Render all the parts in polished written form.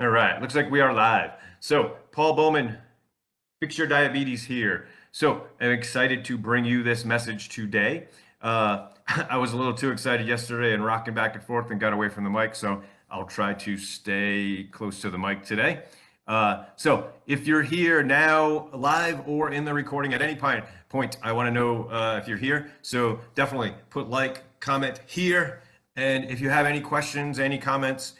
All right, looks like we are live. So, Paul Bowman, Fix Your Diabetes here. So, I'm excited to bring you this message today. I was a little too excited yesterday and rocking back and forth and got away from the mic, so I'll try to stay close to the mic today. So, if you're here now, live or in the recording at any point, I want to know if you're here. So, definitely put like, comment here. And if you have any questions, any comments,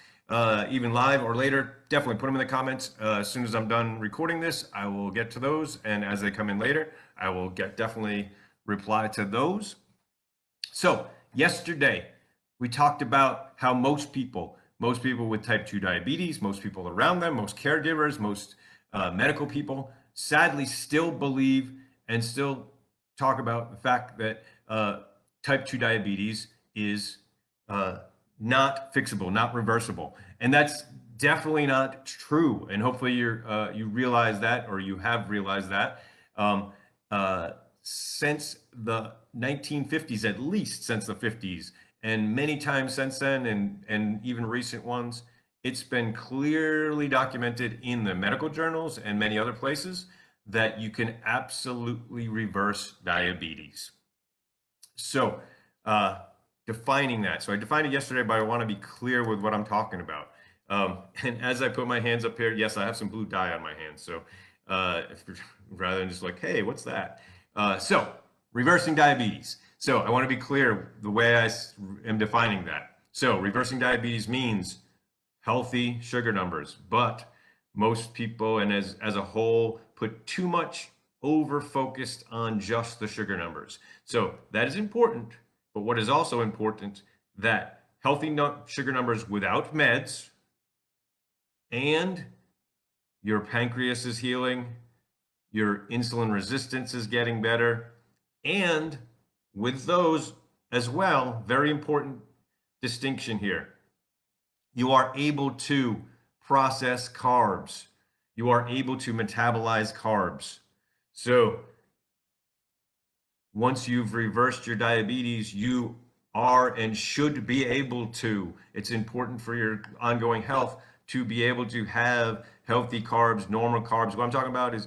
even live or later, definitely put them in the comments. As soon as I'm done recording this, I will get to those. And as they come in later, I will definitely reply to those. So yesterday, we talked about how most people with type 2 diabetes, most people around them, most caregivers, most medical people, sadly still believe and still talk about the fact that type 2 diabetes is not fixable, not reversible. And that's definitely not true. And hopefully you realize that, or you have realized that. Since the 1950s, at least since the 50s, and many times since then, and even recent ones, it's been clearly documented in the medical journals and many other places that you can absolutely reverse diabetes. So, defining that. So I defined it yesterday, but I want to be clear with what I'm talking about. And as I put my hands up here, yes, I have some blue dye on my hands. So rather than just like, hey, what's that? So reversing diabetes. So I want to be clear the way I am defining that. So reversing diabetes means healthy sugar numbers, but most people and as a whole put too much over focused on just the sugar numbers. So that is important, but what is also important that healthy sugar numbers without meds and your pancreas is healing, your insulin resistance is getting better, and with those as well, very important distinction here. You are able to process carbs. You are able to metabolize carbs. So once you've reversed your diabetes, you are and should be able to. It's important for your ongoing health to be able to have healthy carbs, normal carbs. What I'm talking about is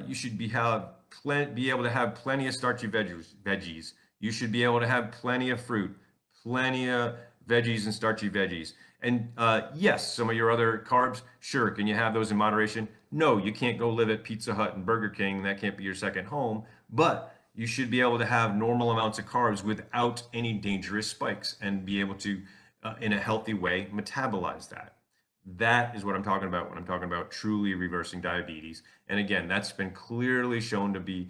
you should be able to have plenty of starchy veggies. You should be able to have plenty of fruit, plenty of veggies and starchy veggies. And yes, some of your other carbs, sure, can you have those in moderation? No, you can't go live at Pizza Hut and Burger King. That can't be your second home. But you should be able to have normal amounts of carbs without any dangerous spikes and be able to, in a healthy way, metabolize that. That is what I'm talking about when I'm talking about truly reversing diabetes. And again, that's been clearly shown to be,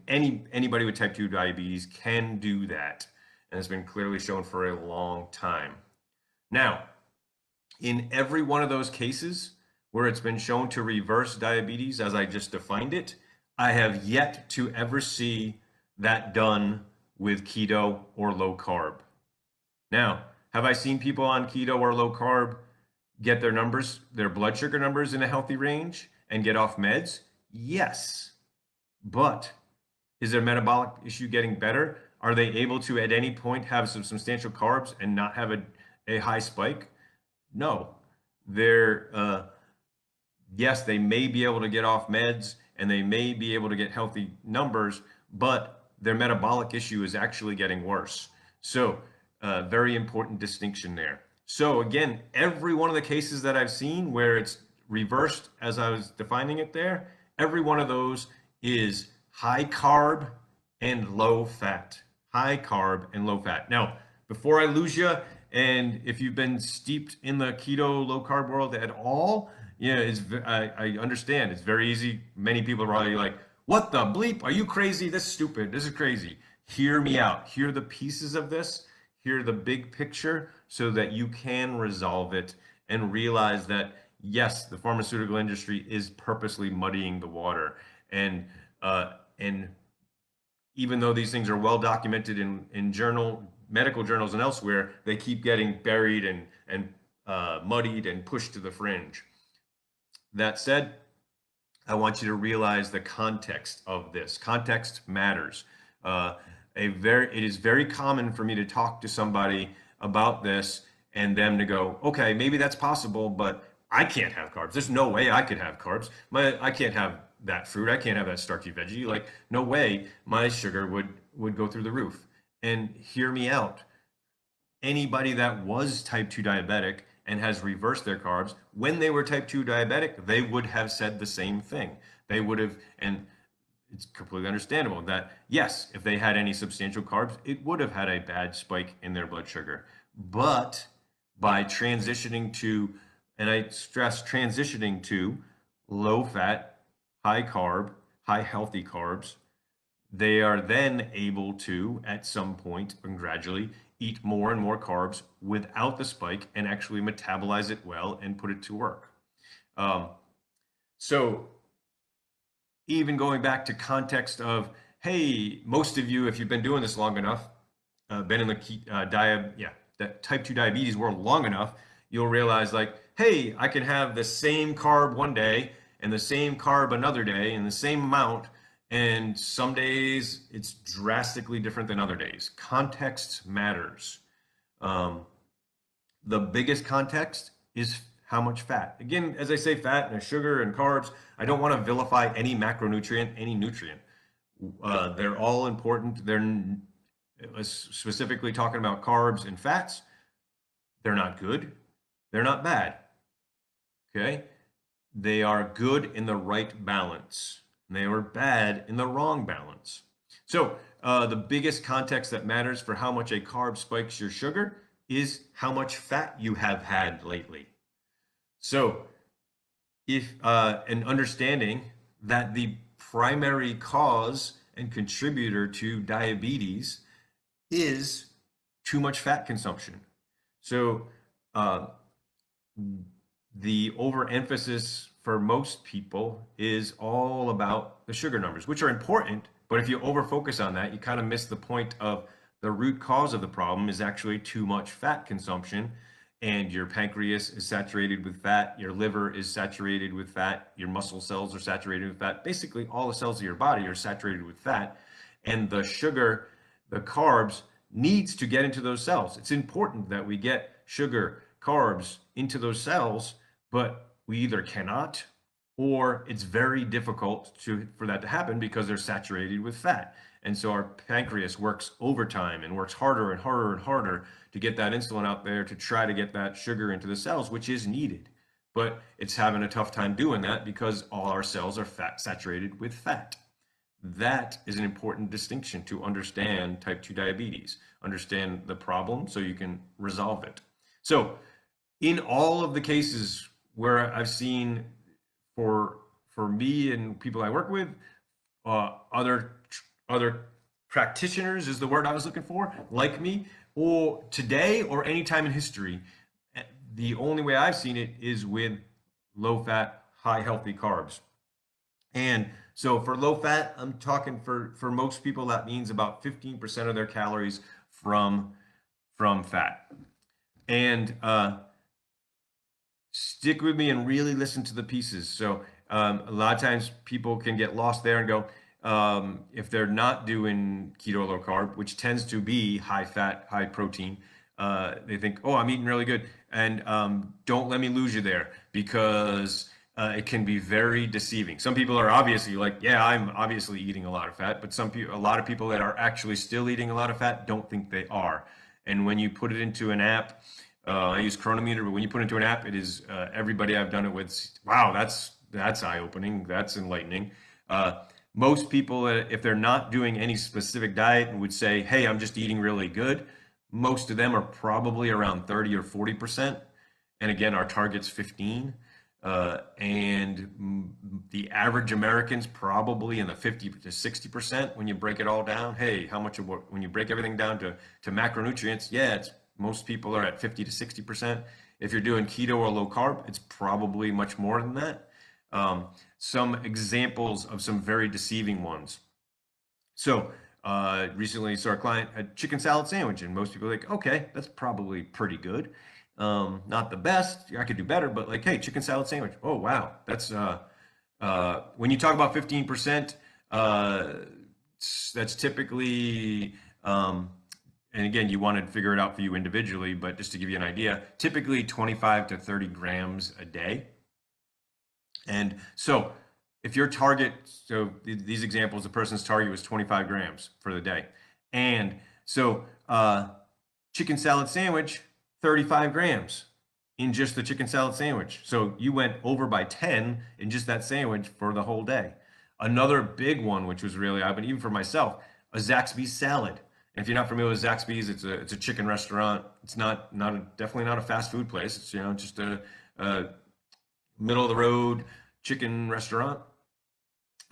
anybody with type 2 diabetes can do that. And it's been clearly shown for a long time. Now, in every one of those cases where it's been shown to reverse diabetes, as I just defined it, I have yet to ever see that done with keto or low carb. Now, have I seen people on keto or low carb get their blood sugar numbers in a healthy range and get off meds? Yes. But is their metabolic issue getting better? Are they able to at any point have some substantial carbs and not have a high spike? No. Yes, they may be able to get off meds and they may be able to get healthy numbers, but their metabolic issue is actually getting worse. So very important distinction there. So again, every one of the cases that I've seen where it's reversed as I was defining it there, every one of those is high carb and low fat. High carb and low fat. Now, before I lose you, and if you've been steeped in the keto low carb world at all, yeah, I understand. It's very easy. Many people are probably like, what the bleep? Are you crazy? This is stupid. This is crazy. Hear me out. Hear the pieces of this. Hear the big picture so that you can resolve it and realize that, yes, the pharmaceutical industry is purposely muddying the water. And even though these things are well documented in medical journals and elsewhere, they keep getting buried and muddied and pushed to the fringe. That said, I want you to realize the context of this. Context matters. It is very common for me to talk to somebody about this and them to go, okay, maybe that's possible, but I can't have carbs. There's no way I could have carbs. I can't have that fruit. I can't have that starchy veggie. Like no way my sugar would go through the roof. And hear me out. Anybody that was type 2 diabetic and has reversed their carbs, when they were type 2 diabetic, they would have said the same thing. They would have, and it's completely understandable that yes, if they had any substantial carbs, it would have had a bad spike in their blood sugar. But by transitioning to, and I stress transitioning to low fat, high carb, high healthy carbs, they are then able to, at some point and gradually, eat more and more carbs without the spike and actually metabolize it well and put it to work. Um, so even going back to context of, hey, most of you, if you've been doing this long enough, been in the that type 2 diabetes world long enough, you'll realize like, hey, I can have the same carb one day and the same carb another day and the same amount. And some days it's drastically different than other days. Context matters. Um, the biggest context is how much fat. Again, as I say, fat and sugar and carbs, I don't want to vilify any macronutrient, any nutrient. They're all important. They're specifically talking about carbs and fats. They're not good. They're not bad. Okay. They are good in the right balance. And they are bad in the wrong balance. So the biggest context that matters for how much a carb spikes your sugar is how much fat you have had lately. So if an understanding that the primary cause and contributor to diabetes is too much fat consumption. So the overemphasis for most people is all about the sugar numbers, which are important. But if you overfocus on that, you kind of miss the point of the root cause of the problem is actually too much fat consumption. And your pancreas is saturated with fat, your liver is saturated with fat, your muscle cells are saturated with fat. Basically, all the cells of your body are saturated with fat. And the sugar, the carbs, needs to get into those cells. It's important that we get sugar, carbs into those cells, but we either cannot or it's very difficult for that to happen because they're saturated with fat. And so our pancreas works overtime and works harder and harder and harder to get that insulin out there to try to get that sugar into the cells, which is needed. But it's having a tough time doing that because all our cells are saturated with fat. That is an important distinction to understand type 2 diabetes. Understand the problem so you can resolve it. So in all of the cases where I've seen for me and people I work with, other practitioners is the word I was looking for, like me, or today or any time in history, the only way I've seen it is with low fat, high healthy carbs. And so for low fat, I'm talking for most people, that means about 15% of their calories from fat. And stick with me and really listen to the pieces. So a lot of times people can get lost there and go, if they're not doing keto low carb, which tends to be high fat, high protein, they think, oh, I'm eating really good. And don't let me lose you there because it can be very deceiving. Some people are obviously like, yeah, I'm obviously eating a lot of fat, but a lot of people that are actually still eating a lot of fat don't think they are. And when you put it into an app, I use Chronometer, but when you put it into an app, it is everybody I've done it with. Wow, that's eye-opening. That's enlightening. Most people, if they're not doing any specific diet and would say, hey, I'm just eating really good, most of them are probably around 30 or 40%. And again, our target's 15. And the average American's probably in the 50 to 60% when you break it all down. Hey, how much of what, when you break everything down to macronutrients, yeah, most people are at 50 to 60%. If you're doing keto or low carb, it's probably much more than that. Some examples of some very deceiving ones. So recently saw a client a chicken salad sandwich, and most people are like, okay, that's probably pretty good. Not the best. I could do better, but like, hey, chicken salad sandwich. Oh wow, that's when you talk about 15%, that's typically and again, you want to figure it out for you individually, but just to give you an idea, typically 25 to 30 grams a day. And so if your target, so these examples, the person's target was 25 grams for the day. And so chicken salad sandwich, 35 grams in just the chicken salad sandwich. So you went over by 10 in just that sandwich for the whole day. Another big one, which was really, I've been even for myself, a Zaxby's salad. And if you're not familiar with Zaxby's, it's a chicken restaurant. It's definitely not a fast food place. It's just a middle of the road chicken restaurant.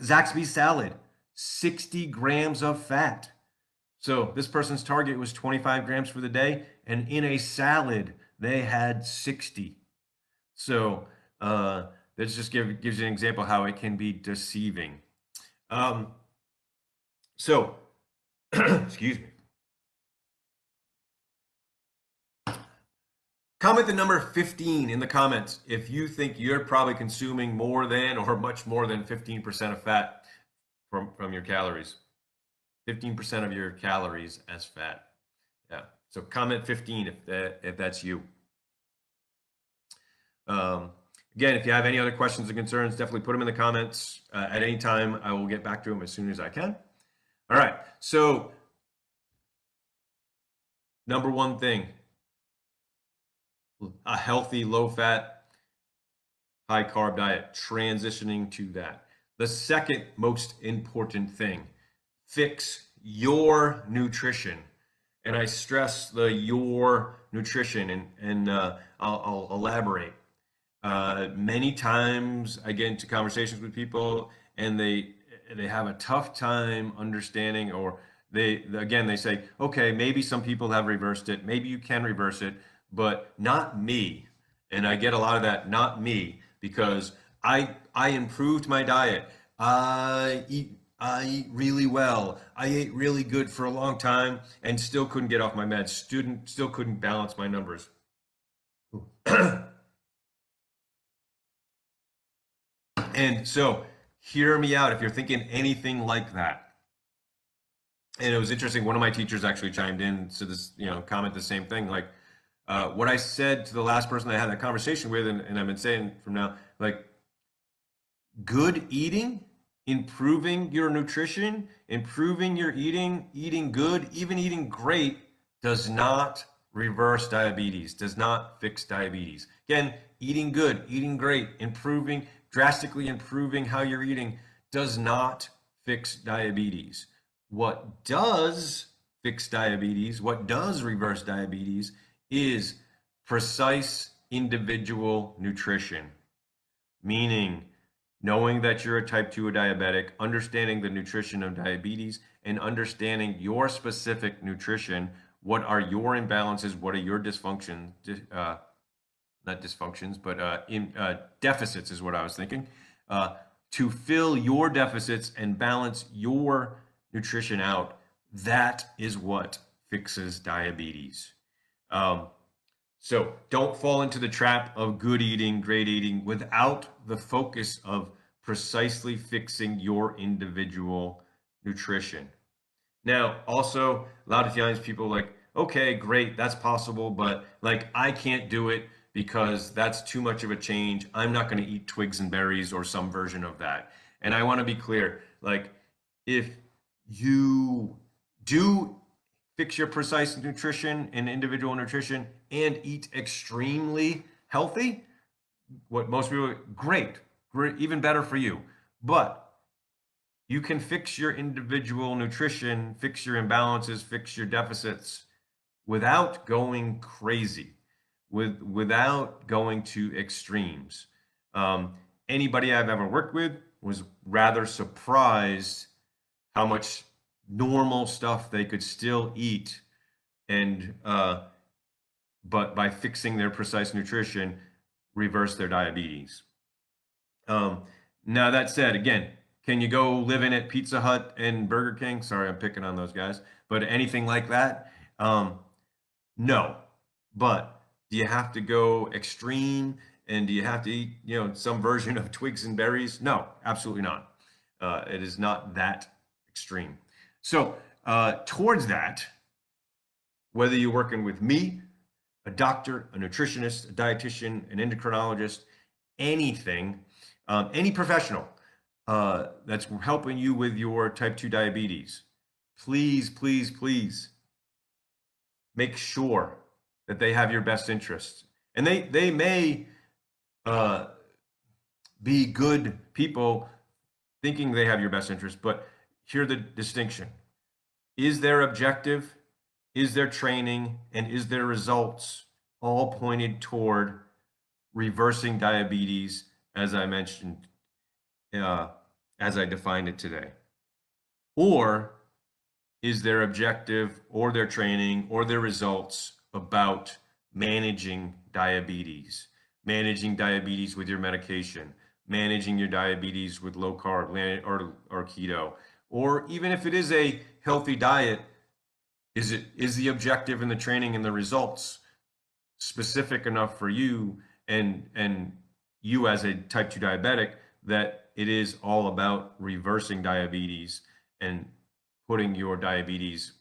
Zaxby's salad, 60 grams of fat. So this person's target was 25 grams for the day, and in a salad, they had 60. So that just gives you an example how it can be deceiving. So, excuse me. Comment the number 15 in the comments if you think you're probably consuming more than or much more than 15% of fat from your calories. 15% of your calories as fat. Yeah. So comment 15 if that's you. Again, if you have any other questions or concerns, definitely put them in the comments at any time. I will get back to them as soon as I can. All right. So number one thing, a healthy, low-fat, high-carb diet, transitioning to that. The second most important thing, fix your nutrition. And I stress the your nutrition, and I'll elaborate. Many times I get into conversations with people and they have a tough time understanding, or they say, okay, maybe some people have reversed it, maybe you can reverse it, but not me. And I get a lot of that, not me, because I improved my diet. I eat really well. I ate really good for a long time and still couldn't get off my meds. Still couldn't balance my numbers. And so hear me out if you're thinking anything like that. And it was interesting. One of my teachers actually chimed in to this, comment the same thing. Like what I said to the last person I had that conversation with, and I've been saying from now, like good eating, improving your nutrition, improving your eating good, even eating great does not reverse diabetes, does not fix diabetes. Again, eating good, eating great, drastically improving how you're eating does not fix diabetes. What does fix diabetes, what does reverse diabetes is precise individual nutrition, meaning knowing that you're a type 2 diabetic, understanding the nutrition of diabetes, and understanding your specific nutrition. What are your imbalances? What are your dysfunctions? Not dysfunctions, but deficits is what I was thinking. To fill your deficits and balance your nutrition out, that is what fixes diabetes. So don't fall into the trap of good eating, great eating without the focus of precisely fixing your individual nutrition. Now, also, a lot of times people are like, okay, great, that's possible, but like I can't do it because that's too much of a change. I'm not going to eat twigs and berries or some version of that. And I want to be clear, like if you do fix your precise nutrition and individual nutrition and eat extremely healthy, what most people, great, even better for you. But you can fix your individual nutrition, fix your imbalances, fix your deficits without going crazy, without going to extremes. Anybody I've ever worked with was rather surprised how much normal stuff they could still eat, and but by fixing their precise nutrition, reverse their diabetes. Now that said, again, can you go live in at Pizza Hut and Burger King? Sorry, I'm picking on those guys, but anything like that? No. But do you have to go extreme, and do you have to eat, some version of twigs and berries? No, absolutely not. It is not that extreme. So towards that, whether you're working with me, a doctor, a nutritionist, a dietitian, an endocrinologist, anything, any professional that's helping you with your type 2 diabetes, please, please, please make sure that they have your best interests. And they may uh, be good people thinking they have your best interest, but here's the distinction. Is their objective, is their training, and is their results all pointed toward reversing diabetes, as I mentioned, uh, as I defined it today? Or is their objective or their training or their results about managing diabetes with your medication, managing your diabetes with low carb or keto, or even if it is a healthy diet, is the objective and the training and the results specific enough for you and you as a type 2 diabetic that it is all about reversing diabetes and putting your diabetes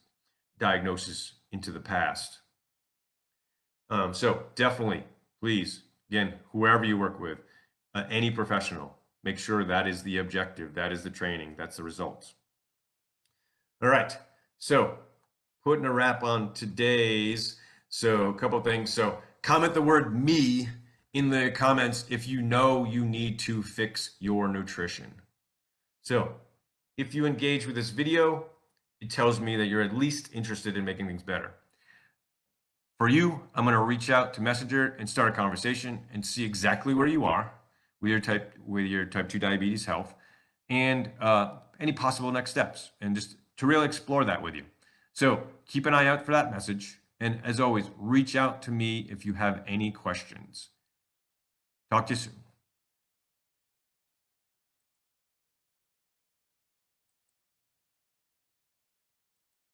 diagnosis into the past. So definitely, please, again, whoever you work with, any professional, make sure that is the objective, that is the training, that's the results. All right, so putting a wrap on today's, so a couple things. So comment the word me in the comments if you know you need to fix your nutrition. So if you engage with this video, it tells me that you're at least interested in making things better. For you, I'm going to reach out to Messenger and start a conversation and see exactly where you are with your type 2 diabetes health and any possible next steps, and just to really explore that with you. So keep an eye out for that message. And as always, reach out to me if you have any questions. Talk to you soon.